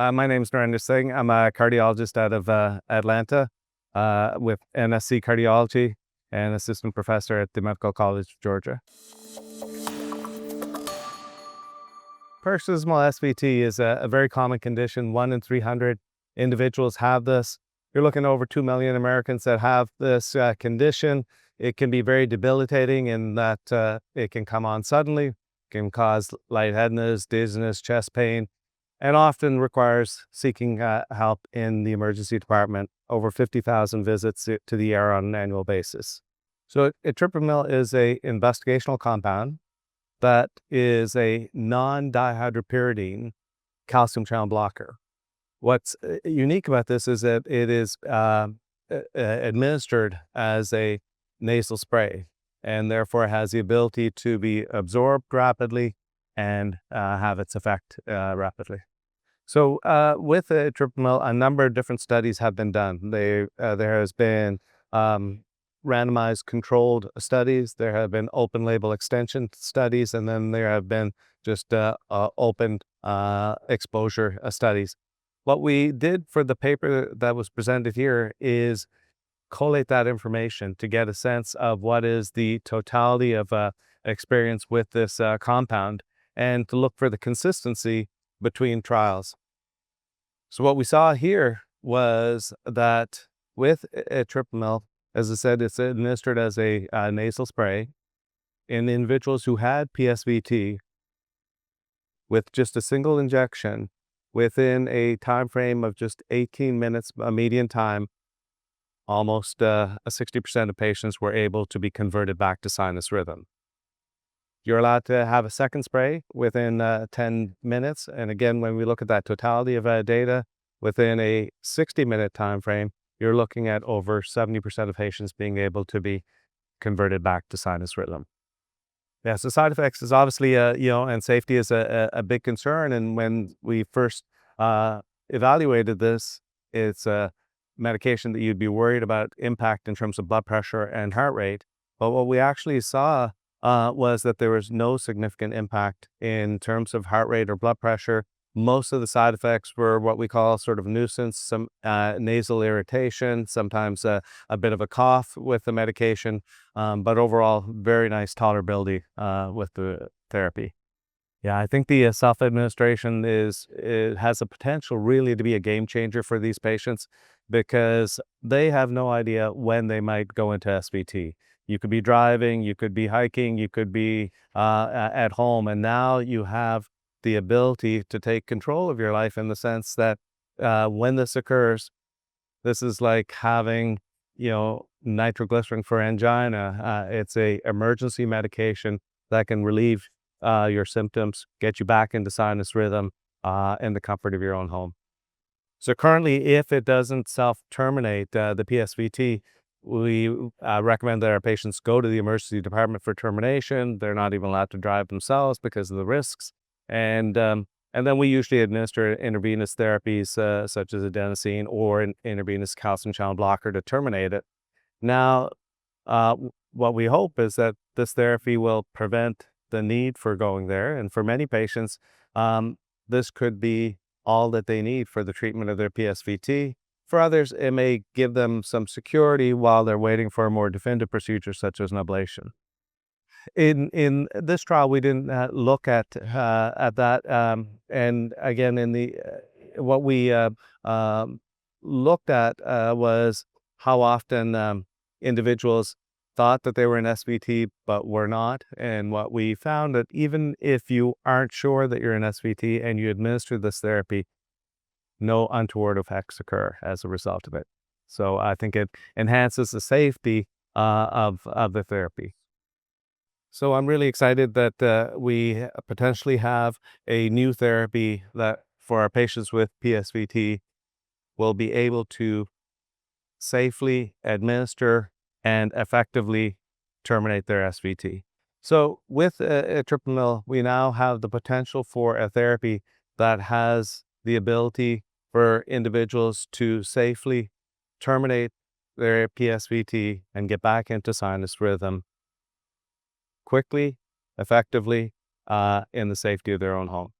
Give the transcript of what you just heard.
My name is Narendra Singh. I'm a cardiologist out of Atlanta with NSC Cardiology and assistant professor at the Medical College of Georgia. Paroxysmal SVT is a very common condition. 1 in 300 individuals have this. You're looking at over 2 million Americans that have this condition. It can be very debilitating in that it can come on suddenly, can cause lightheadedness, dizziness, chest pain, and often requires seeking help in the emergency department. Over 50,000 visits to the ER on an annual basis. So etripamil is a investigational compound that is a nondihydropyridine calcium channel blocker. What's unique about this is that it is administered as a nasal spray, and therefore has the ability to be absorbed rapidly and have its effect rapidly. So with etripamil, a number of different studies have been done. There has been randomized controlled studies, there have been open label extension studies, and then there have been just open exposure studies. What we did for the paper that was presented here is collate that information to get a sense of what is the totality of experience with this compound, and to look for the consistency between trials. So what we saw here was that with etripamil, as I said, it's administered as a nasal spray in individuals who had PSVT with just a single injection within a time frame of just 18 minutes, a median time. Almost 60% of patients were able to be converted back to sinus rhythm. You're allowed to have a second spray within 10 minutes. And again, when we look at that totality of data within a 60-minute time frame, you're looking at over 70% of patients being able to be converted back to sinus rhythm. Yeah, so side effects is obviously, and safety is a big concern. And when we first evaluated this, it's a medication that you'd be worried about impact in terms of blood pressure and heart rate. But what we actually saw was that there was no significant impact in terms of heart rate or blood pressure. Most of the side effects were what we call sort of nuisance, some nasal irritation, sometimes a bit of a cough with the medication, but overall very nice tolerability with the therapy. Yeah, I think the self-administration it has the potential really to be a game changer for these patients, because they have no idea when they might go into SVT. You could be driving, you could be hiking, you could be at home, and now you have the ability to take control of your life in the sense that when this occurs, this is like having, nitroglycerin for angina. It's a emergency medication that can relieve your symptoms, get you back into sinus rhythm in the comfort of your own home. So currently, if it doesn't self-terminate the PSVT, we recommend that our patients go to the emergency department for termination. They're not even allowed to drive themselves because of the risks. And then we usually administer intravenous therapies such as adenosine or an intravenous calcium channel blocker to terminate it. Now, what we hope is that this therapy will prevent the need for going there. And for many patients, this could be all that they need for the treatment of their PSVT. For others, it may give them some security while they're waiting for a more definitive procedure such as an ablation. In this trial, we didn't look at that, and again, in the what we looked at was how often individuals thought that they were in SVT but were not. And what we found, that even if you aren't sure that you're in SVT and you administer this therapy, no untoward effects occur as a result of it. So I think it enhances the safety of the therapy. So I'm really excited that we potentially have a new therapy that for our patients with PSVT will be able to safely administer and effectively terminate their SVT. So with etripamil, we now have the potential for a therapy that has the ability for individuals to safely terminate their PSVT and get back into sinus rhythm quickly, effectively, in the safety of their own home.